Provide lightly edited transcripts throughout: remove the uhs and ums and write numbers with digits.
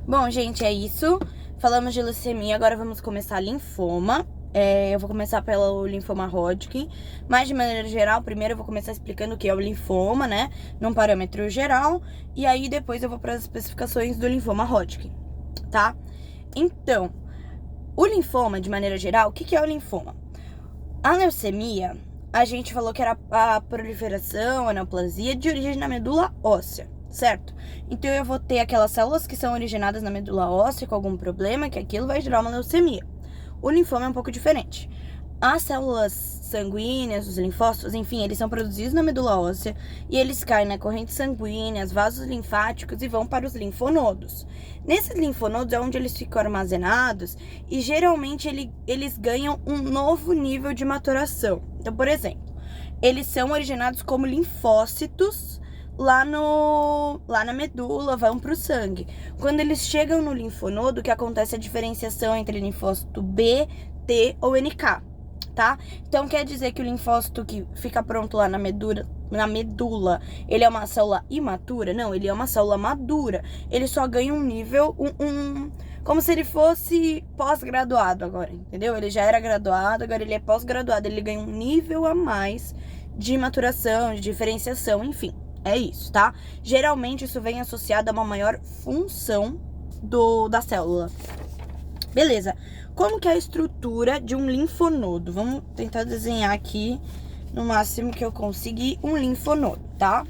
Bom, gente, é isso. Falamos de leucemia, agora vamos começar linfoma. Eu vou começar pelo linfoma Hodgkin, mas de maneira geral, primeiro eu vou começar explicando o que é o linfoma, né, num parâmetro geral, e aí depois eu vou para as especificações do linfoma Hodgkin, tá? Então, o linfoma, de maneira geral, o que é o linfoma? A leucemia, a gente falou que era a proliferação, a neoplasia de origem na medula óssea, certo? Então eu vou ter aquelas células que são originadas na medula óssea com algum problema, que aquilo vai gerar uma leucemia. O linfoma é um pouco diferente. As células sanguíneas, os linfócitos, enfim, eles são produzidos na medula óssea e eles caem na corrente sanguínea, vasos linfáticos e vão para os linfonodos. Nesses linfonodos é onde eles ficam armazenados e geralmente eles ganham um novo nível de maturação. Então, por exemplo, eles são originados como linfócitos lá na medula, vão para o sangue. Quando eles chegam no linfonodo, o que acontece é a diferenciação entre linfócito B, T ou NK, tá? Então quer dizer que o linfócito que fica pronto lá na medula, ele é uma célula imatura? Não, ele é uma célula madura. Ele só ganha um nível, como se ele fosse pós-graduado agora, entendeu? Ele já era graduado, agora ele é pós-graduado, ele ganha um nível a mais de maturação, de diferenciação, enfim. É isso, tá? Geralmente isso vem associado a uma maior função da célula. Beleza. Como que é a estrutura de um linfonodo? Vamos tentar desenhar aqui, no máximo que eu conseguir, um linfonodo, tá?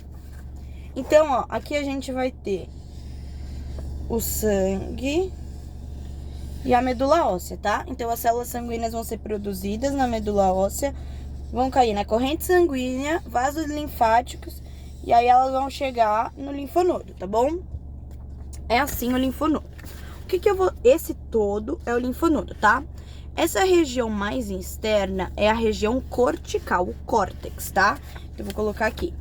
Então, ó, aqui a gente vai ter o sangue e a medula óssea, tá? Então, as células sanguíneas vão ser produzidas na medula óssea, vão cair na corrente sanguínea, vasos linfáticos, e aí elas vão chegar no linfonodo, tá bom? É assim o linfonodo. Esse todo é o linfonodo, tá? Essa região mais externa é a região cortical, o córtex, tá? Então, eu vou colocar aqui.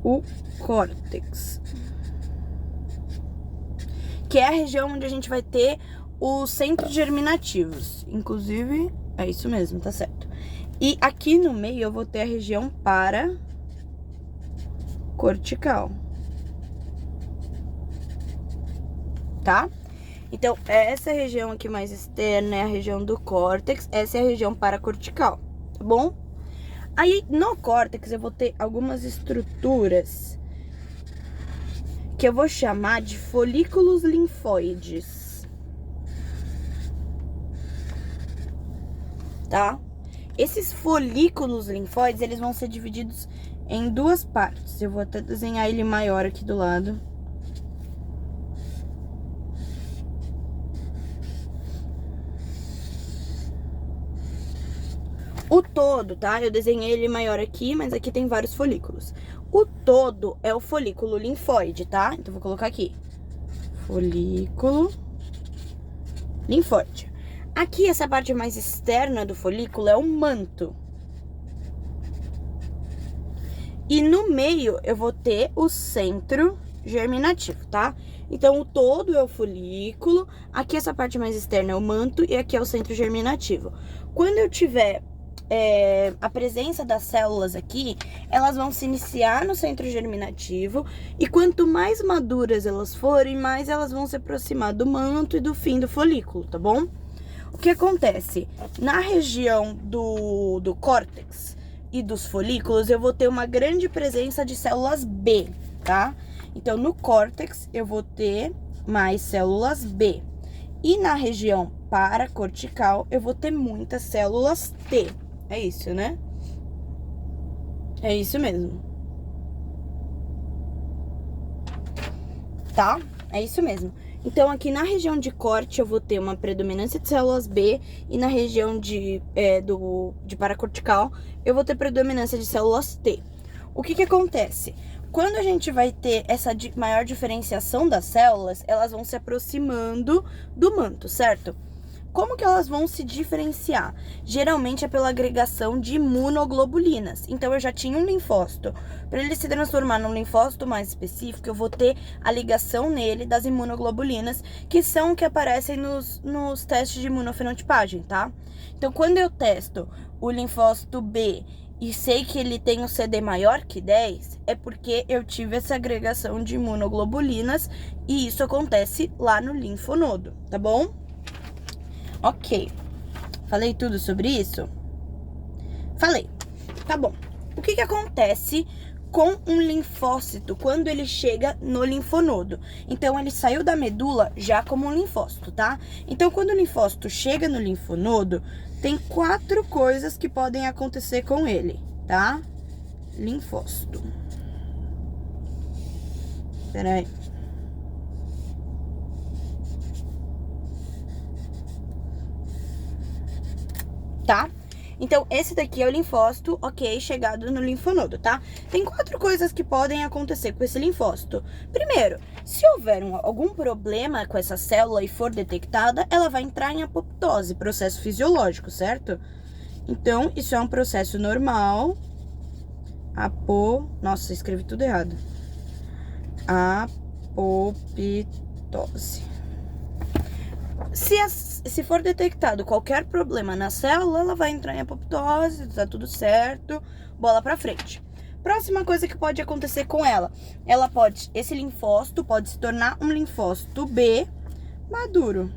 O córtex. Que é a região onde a gente vai ter os centros germinativos. Inclusive, é isso mesmo, tá certo. E aqui no meio eu vou ter a região paracortical. Tá? Então, essa região aqui mais externa é a região do córtex, essa é a região paracortical, tá bom? Aí, no córtex, eu vou ter algumas estruturas que eu vou chamar de folículos linfóides, tá? Esses folículos linfóides, eles vão ser divididos em duas partes. Eu vou até desenhar ele maior aqui do lado. O todo, tá? Eu desenhei ele maior aqui, mas aqui tem vários folículos. O todo é o folículo linfóide, tá? Então, vou colocar aqui. Folículo linfóide. Aqui, essa parte mais externa do folículo é o manto. E no meio, eu vou ter o centro germinativo, tá? Então, o todo é o folículo, aqui essa parte mais externa é o manto e aqui é o centro germinativo. Quando eu tiver a presença das células aqui, elas vão se iniciar no centro germinativo e quanto mais maduras elas forem, mais elas vão se aproximar do manto e do fim do folículo, tá bom? O que acontece? Na região do córtex e dos folículos, eu vou ter uma grande presença de células B, tá? Então, no córtex, eu vou ter mais células B. E na região paracortical, eu vou ter muitas células T. É isso, né? É isso mesmo. Tá? É isso mesmo. Então, aqui na região de corte, eu vou ter uma predominância de células B. E na região de paracortical, eu vou ter predominância de células T. O que acontece? Quando a gente vai ter essa maior diferenciação das células, elas vão se aproximando do manto, certo? Como que elas vão se diferenciar? Geralmente é pela agregação de imunoglobulinas. Então, eu já tinha um linfócito. Para ele se transformar num linfócito mais específico, eu vou ter a ligação nele das imunoglobulinas, que são que aparecem nos testes de imunofenotipagem, tá? Então, quando eu testo o linfócito B e sei que ele tem um CD maior que 10, é porque eu tive essa agregação de imunoglobulinas e isso acontece lá no linfonodo, tá bom? Ok. Falei tudo sobre isso? Falei. Tá bom. O que acontece com um linfócito quando ele chega no linfonodo? Então, ele saiu da medula já como um linfócito, tá? Então, quando o linfócito chega no linfonodo, tem 4 coisas que podem acontecer com ele, tá? Linfócito. Peraí. Tá? Então, esse daqui é o linfócito, ok, chegado no linfonodo, tá? Tem 4 coisas que podem acontecer com esse linfócito. Primeiro, se houver algum problema com essa célula e for detectada, ela vai entrar em apoptose, processo fisiológico, certo? Então, isso é um processo normal. Nossa, escrevi tudo errado. Apoptose. Se for detectado qualquer problema na célula, ela vai entrar em apoptose, tá tudo certo, bola pra frente. Próxima coisa que pode acontecer com ela esse linfócito pode se tornar um linfócito B maduro,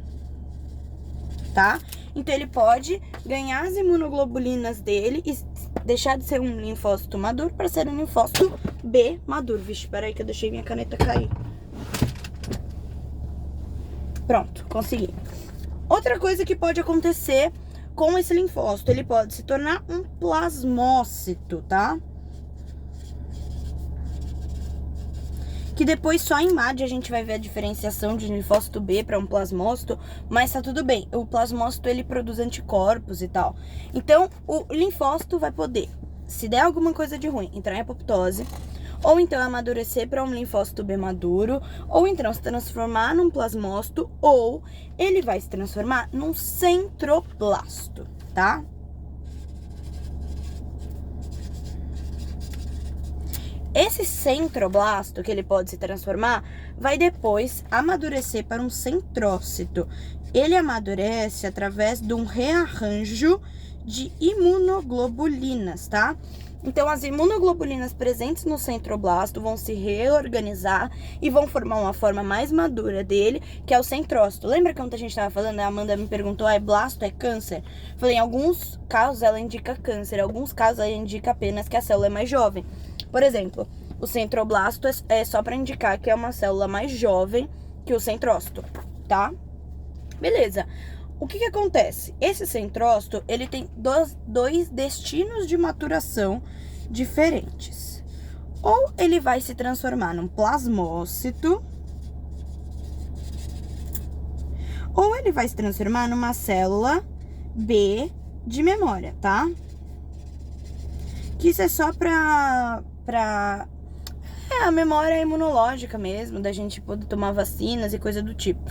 tá? Então, ele pode ganhar as imunoglobulinas dele e deixar de ser um linfócito maduro para ser um linfócito B maduro. Vixe, peraí que eu deixei minha caneta cair. Pronto, consegui. Outra coisa que pode acontecer com esse linfócito, ele pode se tornar um plasmócito, tá? Que depois só em MAD a gente vai ver a diferenciação de linfócito B para um plasmócito, mas tá tudo bem. O plasmócito, ele produz anticorpos e tal. Então, o linfócito vai poder, se der alguma coisa de ruim, entrar em apoptose, ou então amadurecer para um linfócito B maduro, ou então se transformar num plasmócito, ou ele vai se transformar num centroblasto, tá? Esse centroblasto, que ele pode se transformar, vai depois amadurecer para um centrócito. Ele amadurece através de um rearranjo de imunoglobulinas, tá? Então, as imunoglobulinas presentes no centroblasto vão se reorganizar e vão formar uma forma mais madura dele, que é o centrócito. Lembra que ontem a gente estava falando, a Amanda me perguntou, é blasto, é câncer? Falei, em alguns casos ela indica câncer, em alguns casos ela indica apenas que a célula é mais jovem. Por exemplo, o centroblasto é só para indicar que é uma célula mais jovem que o centrócito, tá? Beleza. O que acontece? Esse centrócito, ele tem dois destinos de maturação diferentes. Ou ele vai se transformar num plasmócito, ou ele vai se transformar numa célula B de memória, tá? Que isso é só a memória imunológica mesmo, da gente poder tomar vacinas e coisa do tipo.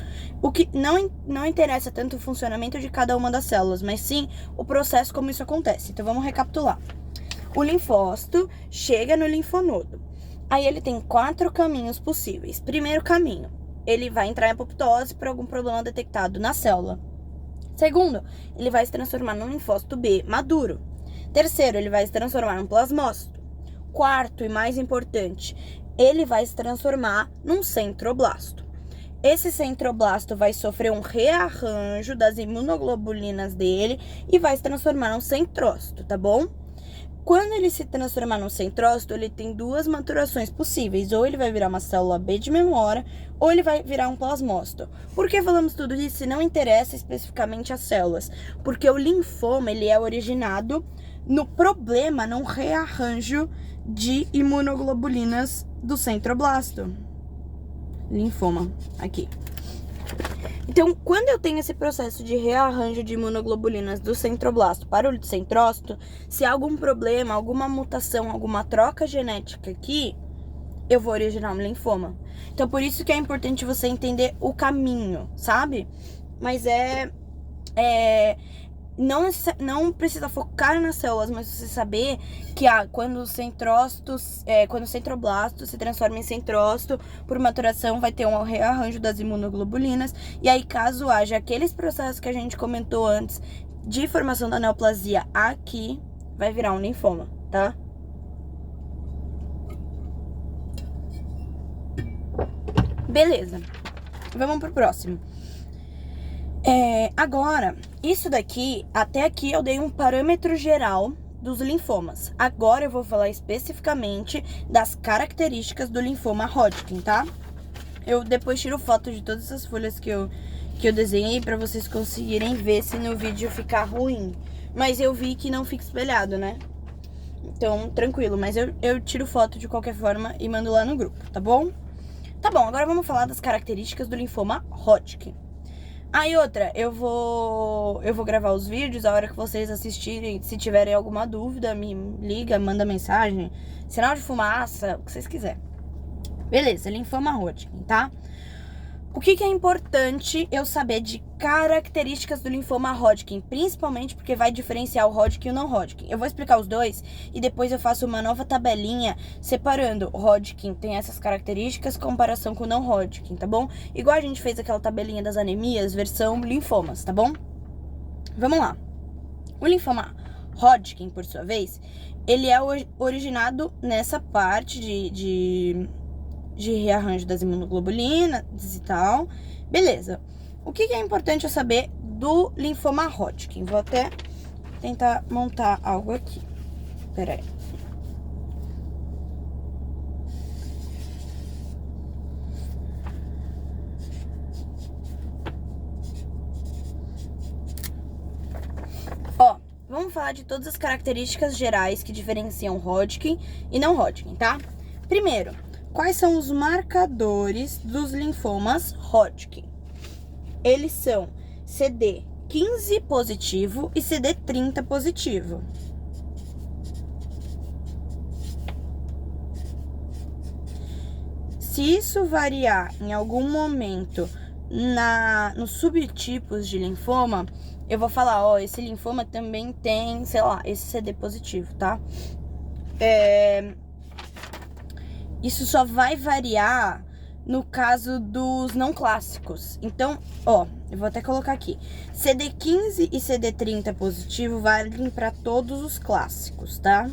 O que não interessa tanto o funcionamento de cada uma das células, mas sim o processo como isso acontece. Então, vamos recapitular. O linfócito chega no linfonodo. Aí, ele tem 4 caminhos possíveis. Primeiro caminho, ele vai entrar em apoptose por algum problema detectado na célula. Segundo, ele vai se transformar num linfócito B maduro. Terceiro, ele vai se transformar num plasmócito. Quarto e mais importante, ele vai se transformar num centroblasto. Esse centroblasto vai sofrer um rearranjo das imunoglobulinas dele e vai se transformar num centrócito, tá bom? Quando ele se transformar num centrócito, ele tem 2 maturações possíveis. Ou ele vai virar uma célula B de memória, ou ele vai virar um plasmócito. Por que falamos tudo isso se não interessa especificamente as células? Porque o linfoma, ele é originado no problema, num rearranjo de imunoglobulinas do centroblasto. Linfoma, aqui. Então, quando eu tenho esse processo de rearranjo de imunoglobulinas do centroblasto para o centrócito, se há algum problema, alguma mutação, alguma troca genética aqui, eu vou originar um linfoma. Então, por isso que é importante você entender o caminho, sabe? Mas não precisa focar nas células, mas você saber que quando o centroblasto se transforma em centrócito, por maturação vai ter um rearranjo das imunoglobulinas. E aí, caso haja aqueles processos que a gente comentou antes de formação da neoplasia aqui, vai virar um linfoma, tá? Beleza. Vamos pro próximo. Agora, isso daqui, até aqui eu dei um parâmetro geral dos linfomas. Agora eu vou falar especificamente das características do linfoma Hodgkin, tá? Eu depois tiro foto de todas essas folhas que eu desenhei pra vocês conseguirem ver se no vídeo ficar ruim. Mas eu vi que não fica espelhado, né? Então, tranquilo. Mas eu tiro foto de qualquer forma e mando lá no grupo, tá bom? Tá bom, agora vamos falar das características do linfoma Hodgkin. E outra, eu vou gravar os vídeos, a hora que vocês assistirem, se tiverem alguma dúvida, me liga, manda mensagem, sinal de fumaça, o que vocês quiserem. Beleza, linfoma Hodgkin, tá? O que é importante eu saber de características do linfoma Hodgkin, principalmente porque vai diferenciar o Hodgkin e o não Hodgkin. Eu vou explicar os dois e depois eu faço uma nova tabelinha separando o Hodgkin tem essas características em comparação com o não Hodgkin, tá bom? Igual a gente fez aquela tabelinha das anemias, versão linfomas, tá bom? Vamos lá. O linfoma Hodgkin, por sua vez, ele é originado nessa parte de rearranjo das imunoglobulinas e tal. Beleza. O que é importante eu saber do linfoma Hodgkin? Vou até tentar montar algo aqui. Pera aí. Ó, vamos falar de todas as características gerais que diferenciam Hodgkin e não Hodgkin, tá? Primeiro, quais são os marcadores dos linfomas Hodgkin? Eles são CD15 positivo e CD30 positivo. Se isso variar em algum momento nos subtipos de linfoma, eu vou falar, ó, esse linfoma também tem, sei lá, esse CD positivo, tá? Isso só vai variar no caso dos não clássicos. Então, ó, eu vou até colocar aqui. CD15 e CD30 positivo valem para todos os clássicos, tá?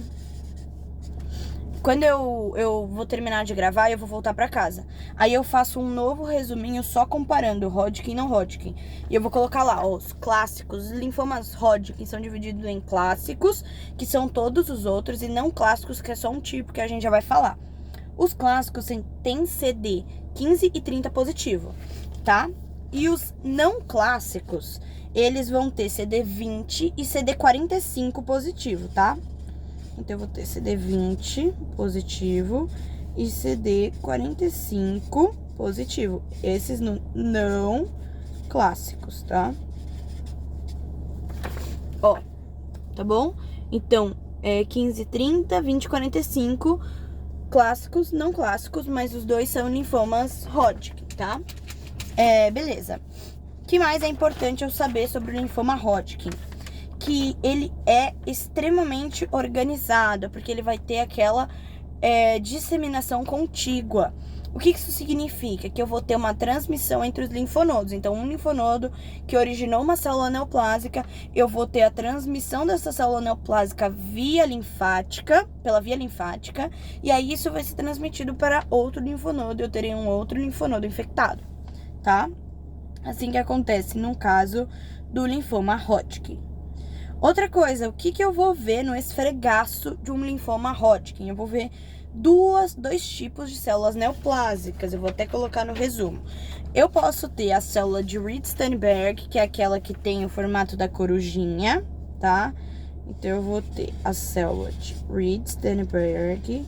Quando eu vou terminar de gravar, eu vou voltar para casa. Aí eu faço um novo resuminho só comparando Hodgkin e não Hodgkin. E eu vou colocar lá, ó, os clássicos. Os linfomas Hodgkin são divididos em clássicos, que são todos os outros, e não clássicos, que é só um tipo que a gente já vai falar. Os clássicos têm CD 15 e 30 positivo, tá? E os não clássicos, eles vão ter CD 20 e CD 45 positivo, tá? Então, eu vou ter CD 20 positivo e CD 45 positivo. Esses não clássicos, tá? Ó, tá bom? Então, 15, 30, 20, 45... clássicos, não clássicos, mas os dois são linfomas Hodgkin, tá? Beleza. O que mais é importante eu saber sobre o linfoma Hodgkin? Que ele é extremamente organizado, porque ele vai ter aquela disseminação contígua. O que isso significa? Que eu vou ter uma transmissão entre os linfonodos. Então, um linfonodo que originou uma célula neoplásica, eu vou ter a transmissão dessa célula neoplásica pela via linfática, e aí isso vai ser transmitido para outro linfonodo, eu terei um outro linfonodo infectado, tá? Assim que acontece no caso do linfoma Hodgkin. Outra coisa, o que eu vou ver no esfregaço de um linfoma Hodgkin? Eu vou ver dois tipos de células neoplásicas, eu vou até colocar no resumo. Eu posso ter a célula de Reed-Steinberg, que é aquela que tem o formato da corujinha, tá? Então, eu vou ter a célula de Reed-Steinberg,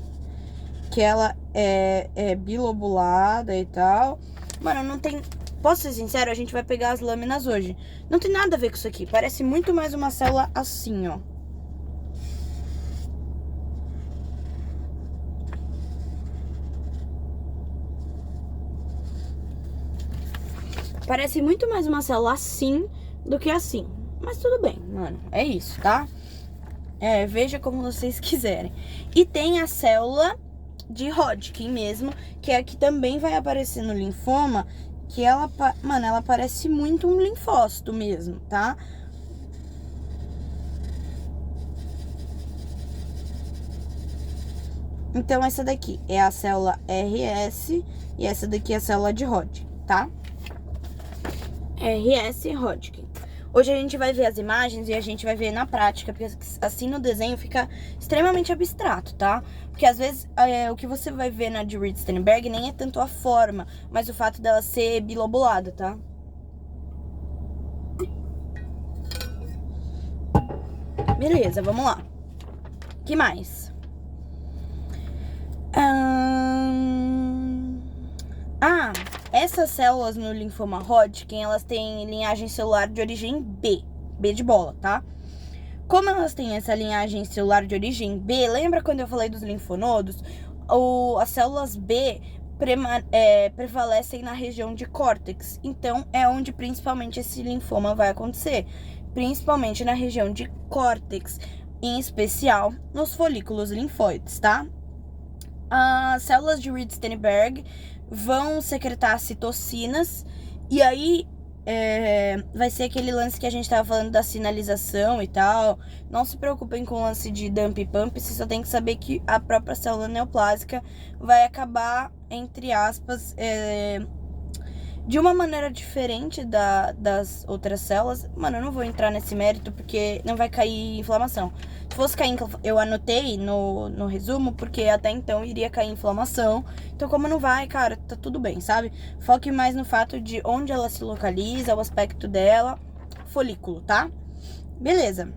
que ela é bilobulada e tal. Mano, não tem... Posso ser sincero, a gente vai pegar as lâminas hoje. Não tem nada a ver com isso aqui, parece muito mais uma célula assim, ó. Parece muito mais uma célula assim do que assim. Mas tudo bem, mano. É isso, tá? Veja como vocês quiserem. E tem a célula de Hodgkin mesmo, que é a que também vai aparecer no linfoma, que ela parece muito um linfócito mesmo, tá? Então, essa daqui é a célula RS e essa daqui é a célula de Hodgkin, tá? RS Hodgkin. Hoje a gente vai ver as imagens e a gente vai ver na prática, porque assim no desenho fica extremamente abstrato, tá? Porque às vezes o que você vai ver na de Reed-Steinberg nem é tanto a forma, mas o fato dela ser bilobulada, tá? Beleza, vamos lá. Que mais? Essas células no linfoma Hodgkin, elas têm linhagem celular de origem B de bola, tá? Como elas têm essa linhagem celular de origem B, lembra quando eu falei dos linfonodos? As células B prevalecem na região de córtex, então é onde principalmente esse linfoma vai acontecer, principalmente na região de córtex, em especial nos folículos linfóides, tá? As células de Reed-Steinberg vão secretar citocinas e aí vai ser aquele lance que a gente tava falando da sinalização e tal. Não se preocupem com o lance de dump e pump, você só tem que saber que a própria célula neoplásica vai acabar, entre aspas, de uma maneira diferente das outras células. Mano, eu não vou entrar nesse mérito porque não vai cair inflamação. Se fosse cair, eu anotei no resumo, porque até então iria cair inflamação. Então, como não vai, cara, tá tudo bem, sabe? Foque mais no fato de onde ela se localiza, o aspecto dela, folículo, tá? Beleza.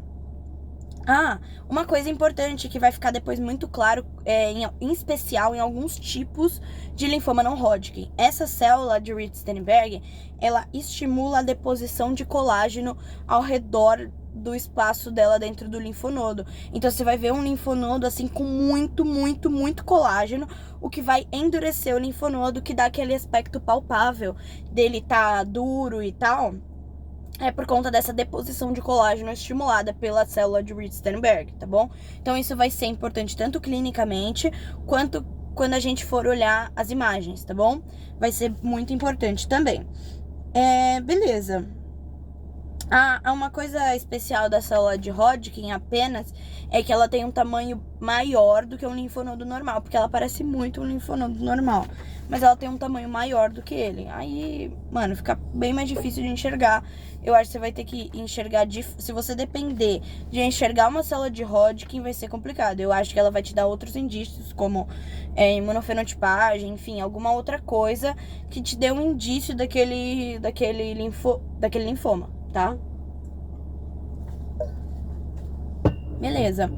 Uma coisa importante que vai ficar depois muito claro, em especial em alguns tipos de linfoma não Hodgkin. Essa célula de Reed-Steinberg, ela estimula a deposição de colágeno ao redor do espaço dela dentro do linfonodo. Então, você vai ver um linfonodo assim com muito, muito, muito colágeno, o que vai endurecer o linfonodo, que dá aquele aspecto palpável dele tá duro e tal. É por conta dessa deposição de colágeno estimulada pela célula de Reed-Steinberg, tá bom? Então, isso vai ser importante tanto clinicamente, quanto quando a gente for olhar as imagens, tá bom? Vai ser muito importante também. Beleza. Há uma coisa especial da célula de Hodgkin apenas é que ela tem um tamanho maior do que um linfonodo normal, porque ela parece muito um linfonodo normal, mas ela tem um tamanho maior do que ele. Aí, mano, fica bem mais difícil de enxergar. Eu acho que você vai ter que enxergar, se você depender de enxergar uma célula de Hodgkin, vai ser complicado. Eu acho que ela vai te dar outros indícios, como imunofenotipagem, enfim, alguma outra coisa que te dê um indício daquele linfoma, tá? Beleza.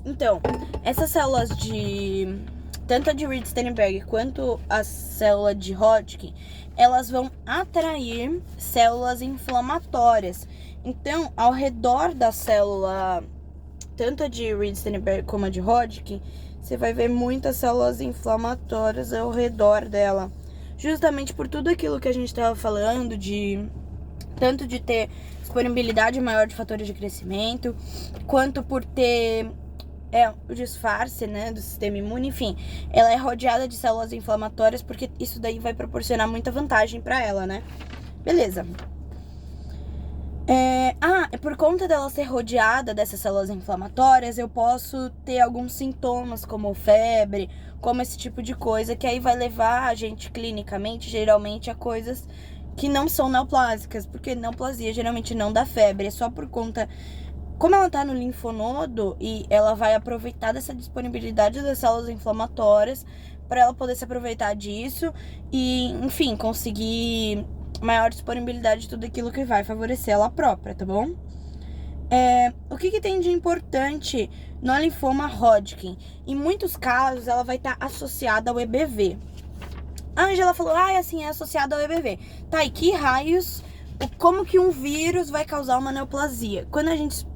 Então, essas células tanto a de Reed-Steinberg quanto a célula de Hodgkin, elas vão atrair células inflamatórias. Então, ao redor da célula, tanto a de Reed-Steinberg como a de Hodgkin, você vai ver muitas células inflamatórias ao redor dela. Justamente por tudo aquilo que a gente estava falando, tanto de ter disponibilidade maior de fatores de crescimento, quanto por ter o disfarce, né, do sistema imune, enfim. Ela é rodeada de células inflamatórias, porque isso daí vai proporcionar muita vantagem para ela, né? Beleza. Por conta dela ser rodeada dessas células inflamatórias, eu posso ter alguns sintomas, como febre, como esse tipo de coisa, que aí vai levar a gente clinicamente, geralmente, a coisas que não são neoplásicas, porque neoplasia geralmente não dá febre, é só por conta... Como ela tá no linfonodo e ela vai aproveitar dessa disponibilidade das células inflamatórias para ela poder se aproveitar disso e, enfim, conseguir maior disponibilidade de tudo aquilo que vai favorecer ela própria, tá bom? O que tem de importante no linfoma Hodgkin? Em muitos casos, ela vai estar associada ao EBV. A Angela falou, assim, é associada ao EBV. Tá, e que raios... Como que um vírus vai causar uma neoplasia?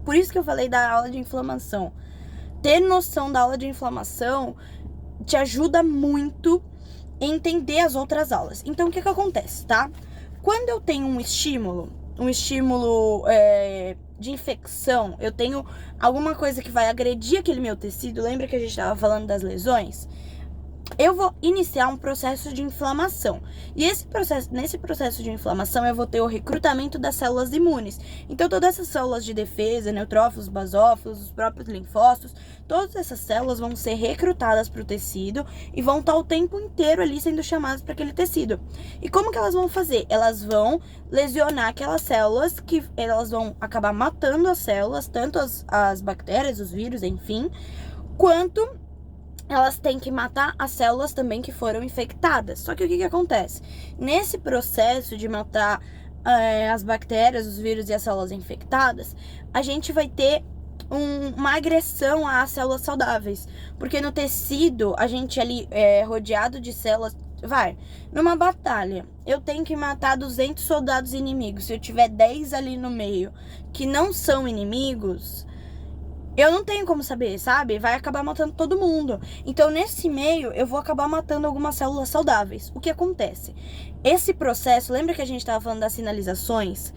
Por isso que eu falei da aula de inflamação. Ter noção da aula de inflamação te ajuda muito a entender as outras aulas. Então, o que acontece, tá? Quando eu tenho um estímulo de infecção, eu tenho alguma coisa que vai agredir aquele meu tecido, lembra que a gente estava falando das lesões? eu vou iniciar um processo de inflamação. E nesse processo de inflamação, eu vou ter o recrutamento das células imunes. Então, todas essas células de defesa, neutrófilos, basófilos, os próprios linfócitos, todas essas células vão ser recrutadas para o tecido e vão estar o tempo inteiro ali sendo chamadas para aquele tecido. E como que elas vão fazer? Elas vão lesionar aquelas células, que elas vão acabar matando as células, tanto as bactérias, os vírus, enfim, quanto elas têm que matar as células também que foram infectadas. Só que o que acontece? Nesse processo de matar as bactérias, os vírus e as células infectadas, a gente vai ter uma agressão às células saudáveis. Porque no tecido, a gente ali rodeado de células... numa batalha, eu tenho que matar 200 soldados inimigos. Se eu tiver 10 ali no meio que não são inimigos... eu não tenho como saber, sabe? Vai acabar matando todo mundo. Então, nesse meio, eu vou acabar matando algumas células saudáveis. O que acontece? Esse processo, lembra que a gente estava falando das sinalizações?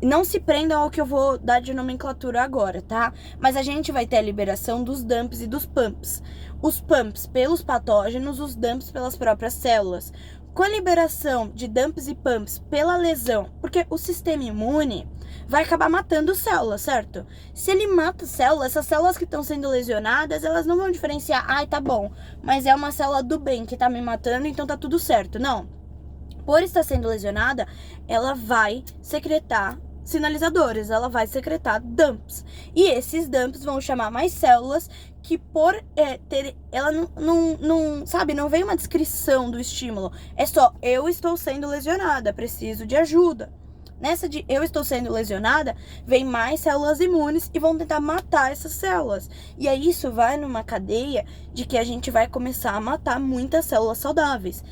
Não se prendam ao que eu vou dar de nomenclatura agora, tá? Mas a gente vai ter a liberação dos dumps e dos pumps. Os pumps pelos patógenos, os dumps pelas próprias células. Com a liberação de dumps e pumps pela lesão, porque o sistema imune vai acabar matando células, certo? Se ele mata células, essas células que estão sendo lesionadas, elas não vão diferenciar, ai, tá bom, mas é uma célula do bem que tá me matando, então tá tudo certo. Não. Por estar sendo lesionada, ela vai secretar sinalizadores, ela vai secretar dumps. E esses dumps vão chamar mais células que por ter... ela não vem uma descrição do estímulo. É só, eu estou sendo lesionada, preciso de ajuda. Nessa de eu estou sendo lesionada, vem mais células imunes e vão tentar matar essas células. E aí isso vai numa cadeia de que a gente vai começar a matar muitas células saudáveis.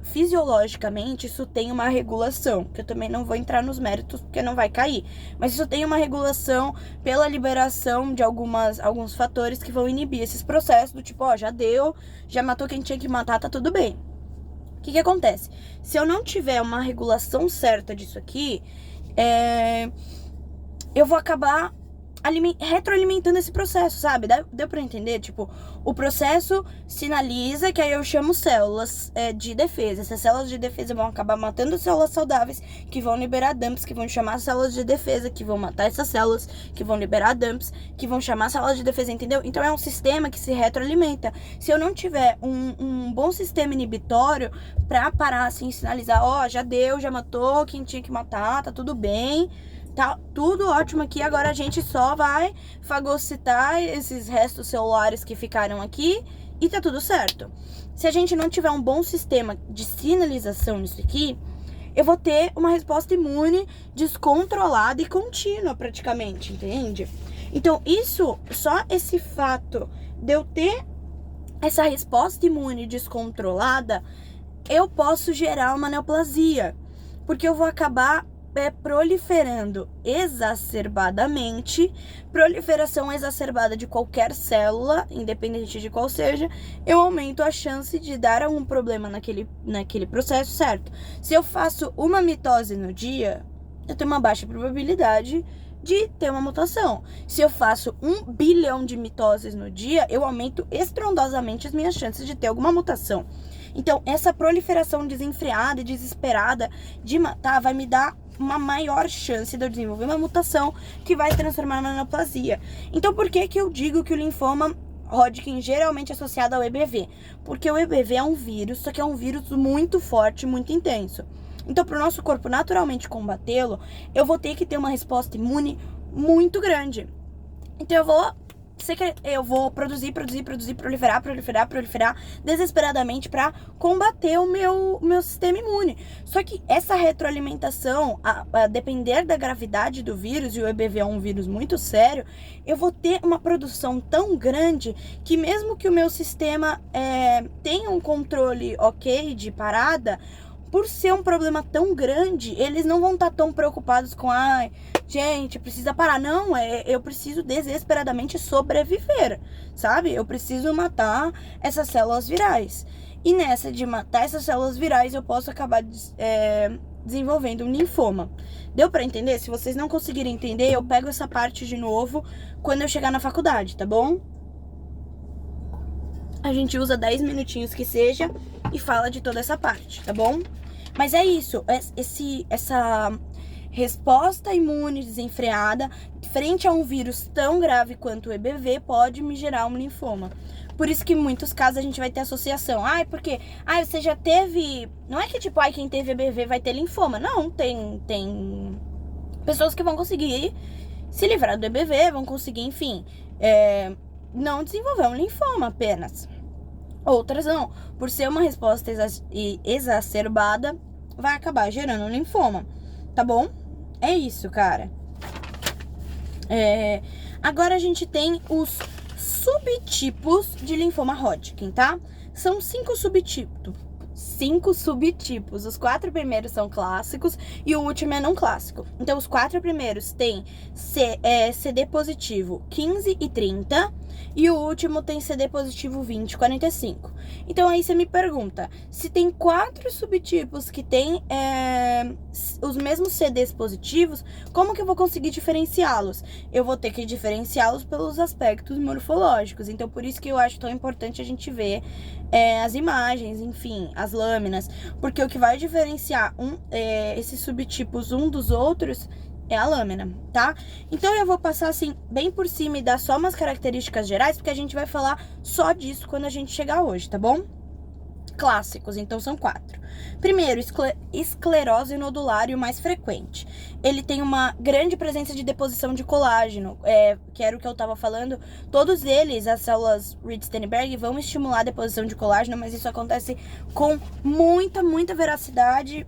Fisiologicamente, isso tem uma regulação, que eu também não vou entrar nos méritos, porque não vai cair. Mas isso tem uma regulação pela liberação de alguns fatores que vão inibir esses processos, do tipo, já deu, já matou quem tinha que matar, tá tudo bem. O que acontece? Se eu não tiver uma regulação certa disso aqui, eu vou acabar retroalimentando esse processo, sabe? Deu pra entender? Tipo, o processo sinaliza que aí eu chamo células de defesa. Essas células de defesa vão acabar matando células saudáveis, que vão liberar dumps, que vão chamar células de defesa, que vão matar essas células, que vão liberar dumps, que vão chamar células de defesa, entendeu? Então é um sistema que se retroalimenta. Se eu não tiver um bom sistema inibitório pra parar assim, sinalizar, já deu, já matou quem tinha que matar, tá tudo bem, tá tudo ótimo aqui, agora a gente só vai fagocitar esses restos celulares que ficaram aqui e tá tudo certo. Se a gente não tiver um bom sistema de sinalização nisso aqui, eu vou ter uma resposta imune descontrolada e contínua praticamente, entende? Então só esse fato de eu ter essa resposta imune descontrolada, eu posso gerar uma neoplasia, porque eu vou acabar proliferando exacerbadamente. Proliferação exacerbada de qualquer célula, independente de qual seja, eu aumento a chance de dar algum problema naquele processo, certo? Se eu faço uma mitose no dia, eu tenho uma baixa probabilidade de ter uma mutação. Se eu faço 1 bilhão de mitoses no dia, eu aumento estrondosamente as minhas chances de ter alguma mutação. Então, essa proliferação desenfreada e desesperada de matar vai me dar uma maior chance de eu desenvolver uma mutação que vai transformar na neoplasia. Então, por que eu digo que o linfoma Hodgkin geralmente é associado ao EBV? Porque o EBV é um vírus, só que é um vírus muito forte, muito intenso. Então, para o nosso corpo naturalmente combatê-lo, eu vou ter que ter uma resposta imune muito grande. Então, eu vou produzir, proliferar desesperadamente para combater o meu sistema imune. Só que essa retroalimentação, a depender da gravidade do vírus, e o EBV é um vírus muito sério, eu vou ter uma produção tão grande que mesmo que o meu sistema tenha um controle ok de parada, por ser um problema tão grande, eles não vão estar tão preocupados com, gente, precisa parar. Não, eu preciso desesperadamente sobreviver, sabe? Eu preciso matar essas células virais. E nessa de matar essas células virais, eu posso acabar desenvolvendo um linfoma. Deu pra entender? Se vocês não conseguirem entender, eu pego essa parte de novo quando eu chegar na faculdade, tá bom? a gente usa 10 minutinhos que seja e fala de toda essa parte, tá bom? Mas é isso, essa resposta imune desenfreada frente a um vírus tão grave quanto o EBV pode me gerar um linfoma. Por isso que em muitos casos a gente vai ter associação. Porque você já teve... Não é que tipo, quem teve EBV vai ter linfoma. Não, tem pessoas que vão conseguir se livrar do EBV, vão conseguir, enfim, não desenvolver um linfoma apenas. Outras não. Por ser uma resposta exacerbada, vai acabar gerando um linfoma. Tá bom? É isso, cara. Agora a gente tem os subtipos de linfoma Hodgkin, tá? São 5 subtipos. Os 4 primeiros são clássicos e o último é não clássico. Então, os 4 primeiros têm CD positivo 15 e 30 e o último tem CD positivo 20 e 45. Então, aí você me pergunta, se tem 4 subtipos que tem os mesmos CDs positivos, como que eu vou conseguir diferenciá-los? Eu vou ter que diferenciá-los pelos aspectos morfológicos. Então, por isso que eu acho tão importante a gente ver as imagens, enfim, as lâminas, porque o que vai diferenciar esses subtipos um dos outros é a lâmina, tá? Então eu vou passar assim, bem por cima e dar só umas características gerais, porque a gente vai falar só disso quando a gente chegar hoje, tá bom? Clássicos, então são 4. Primeiro, esclerose nodular e o mais frequente. Ele tem uma grande presença de deposição de colágeno, que era o que eu tava falando. Todos eles, as células Reed-Steinberg, vão estimular a deposição de colágeno, mas isso acontece com muita veracidade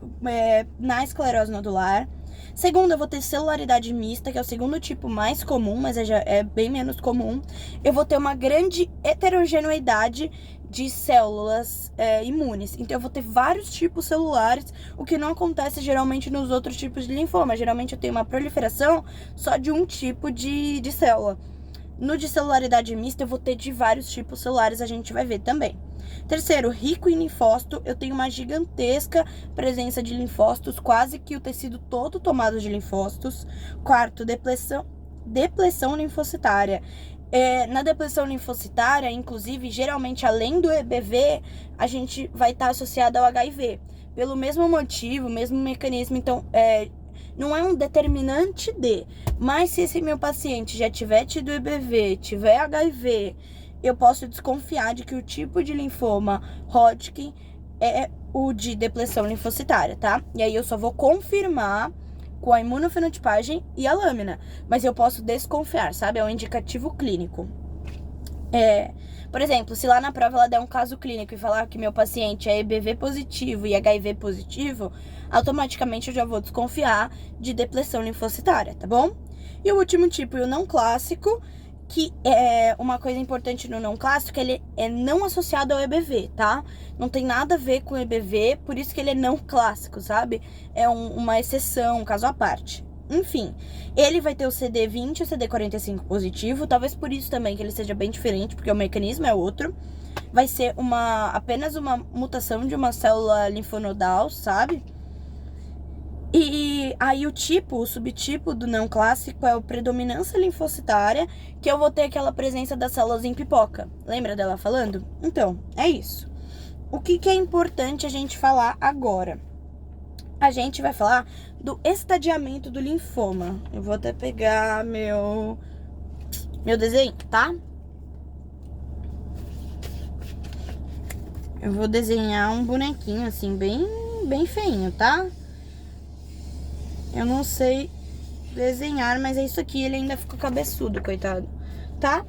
na esclerose nodular. Segundo, eu vou ter celularidade mista, que é o segundo tipo mais comum, mas é bem menos comum. Eu vou ter uma grande heterogeneidade de células imunes. Então, eu vou ter vários tipos celulares, o que não acontece geralmente nos outros tipos de linfoma. Geralmente, eu tenho uma proliferação só de um tipo de célula. No de celularidade mista, eu vou ter de vários tipos celulares, a gente vai ver também. Terceiro, rico em linfócito, eu tenho uma gigantesca presença de linfócitos, quase que o tecido todo tomado de linfócitos. Quarto, depressão linfocitária. Na depressão linfocitária, inclusive, geralmente, além do EBV, a gente vai estar associado ao HIV. Pelo mesmo motivo, mesmo mecanismo, então, não é um determinante mas se esse meu paciente já tiver tido EBV, tiver HIV, eu posso desconfiar de que o tipo de linfoma Hodgkin é o de depressão linfocitária, tá? E aí eu só vou confirmar com a imunofenotipagem e a lâmina, mas eu posso desconfiar, sabe? É um indicativo clínico. Por exemplo, se lá na prova ela der um caso clínico e falar que meu paciente é EBV positivo e HIV positivo, automaticamente eu já vou desconfiar de depressão linfocitária, tá bom? E o último tipo, o não clássico, que é uma coisa importante no não clássico, ele é não associado ao EBV, tá? Não tem nada a ver com o EBV, por isso que ele é não clássico, sabe? É uma exceção, um caso à parte. Enfim, ele vai ter o CD20 e o CD45 positivo, talvez por isso também que ele seja bem diferente, porque o mecanismo é outro. Vai ser apenas uma mutação de uma célula linfonodal, sabe? E aí o subtipo do não clássico é o predominância linfocitária, que eu vou ter aquela presença das células em pipoca. Lembra dela falando? Então, é isso. O que é importante a gente falar agora? A gente vai falar do estadiamento do linfoma. Eu vou até pegar meu desenho, tá? Eu vou desenhar um bonequinho assim, bem feinho, tá? Eu não sei desenhar, mas é isso aqui. Ele ainda ficou cabeçudo, coitado. Tá?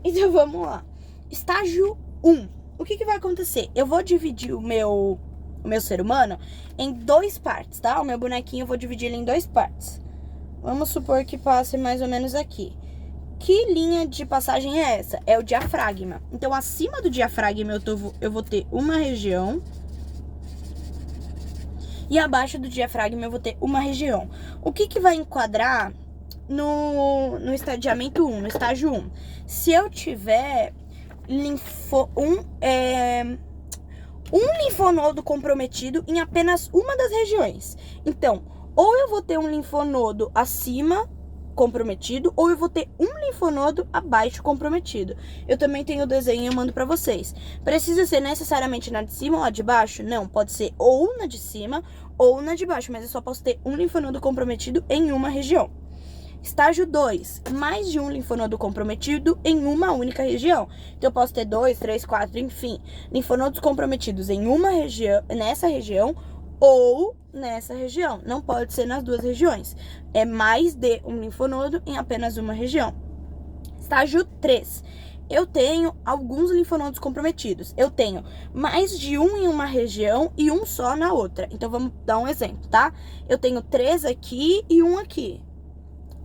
Então, vamos lá. Estágio 1. O que vai acontecer? Eu vou dividir o meu ser humano em 2 partes, tá? O meu bonequinho eu vou dividir ele em 2 partes. Vamos supor que passe mais ou menos aqui. Que linha de passagem é essa? É o diafragma. Então, acima do diafragma eu vou ter uma região. E abaixo do diafragma eu vou ter uma região. O que vai enquadrar no estadiamento 1, no estágio 1? Se eu tiver um linfonodo comprometido em apenas uma das regiões. Então, ou eu vou ter um linfonodo acima comprometido, ou eu vou ter um linfonodo abaixo comprometido. Eu também tenho o desenho e eu mando pra vocês. Precisa ser necessariamente na de cima ou a de baixo? Não, pode ser ou na de cima ou na de baixo, mas eu só posso ter um linfonodo comprometido em uma região. Estágio 2, mais de um linfonodo comprometido em uma única região. Então, eu posso ter 2, 3, 4, enfim, linfonodos comprometidos em uma região, nessa região ou nessa região. Não pode ser nas duas regiões. É mais de um linfonodo em apenas uma região. Estágio 3. Eu tenho alguns linfonodos comprometidos. Eu tenho mais de um em uma região e um só na outra. Então, vamos dar um exemplo, tá? Eu tenho 3 aqui e um aqui.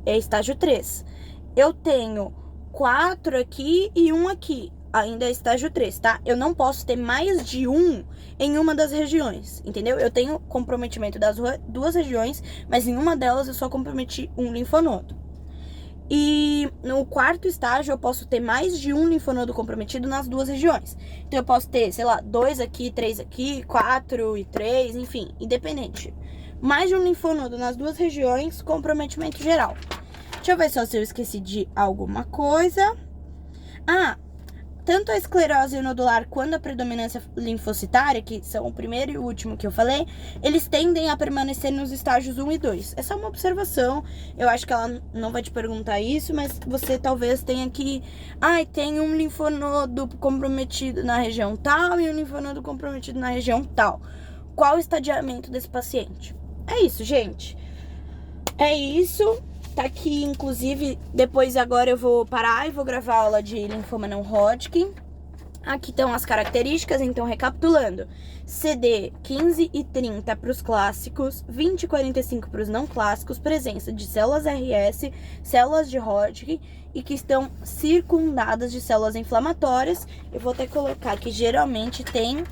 É estágio 3. Eu tenho 4 aqui e um aqui. Ainda é estágio 3, tá? Eu não posso ter mais de um em uma das regiões, entendeu? Eu tenho comprometimento das duas regiões, mas em uma delas eu só comprometi um linfonodo. E no quarto estágio eu posso ter mais de um linfonodo comprometido nas duas regiões. Então eu posso ter, sei lá, 2 aqui, 3 aqui, 4 e 3, enfim, independente. Mais de um linfonodo nas duas regiões, comprometimento geral. Deixa eu ver só se eu esqueci de alguma coisa. Tanto a esclerose nodular quanto a predominância linfocitária, que são o primeiro e o último que eu falei, eles tendem a permanecer nos estágios 1 e 2. Essa é uma observação, eu acho que ela não vai te perguntar isso, mas você talvez tenha que... tem um linfonodo comprometido na região tal e um linfonodo comprometido na região tal. Qual o estadiamento desse paciente? É isso, gente. É isso. Tá aqui, inclusive, depois agora eu vou parar e vou gravar a aula de linfoma não Hodgkin. Aqui estão as características, então recapitulando. CD 15 e 30 para os clássicos, 20 e 45 para os não clássicos, presença de células RS, células de Hodgkin e que estão circundadas de células inflamatórias. Eu vou até colocar que geralmente tem...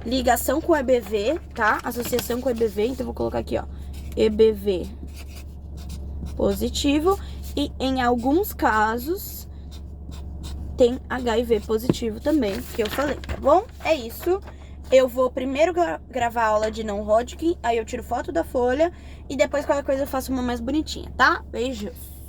ligação com EBV, tá? Associação com EBV, então vou colocar aqui, ó, EBV positivo e em alguns casos tem HIV positivo também, que eu falei, tá bom? É isso. Eu vou primeiro gravar a aula de não Hodgkin, aí eu tiro foto da folha e depois qualquer coisa eu faço uma mais bonitinha, tá? Beijos!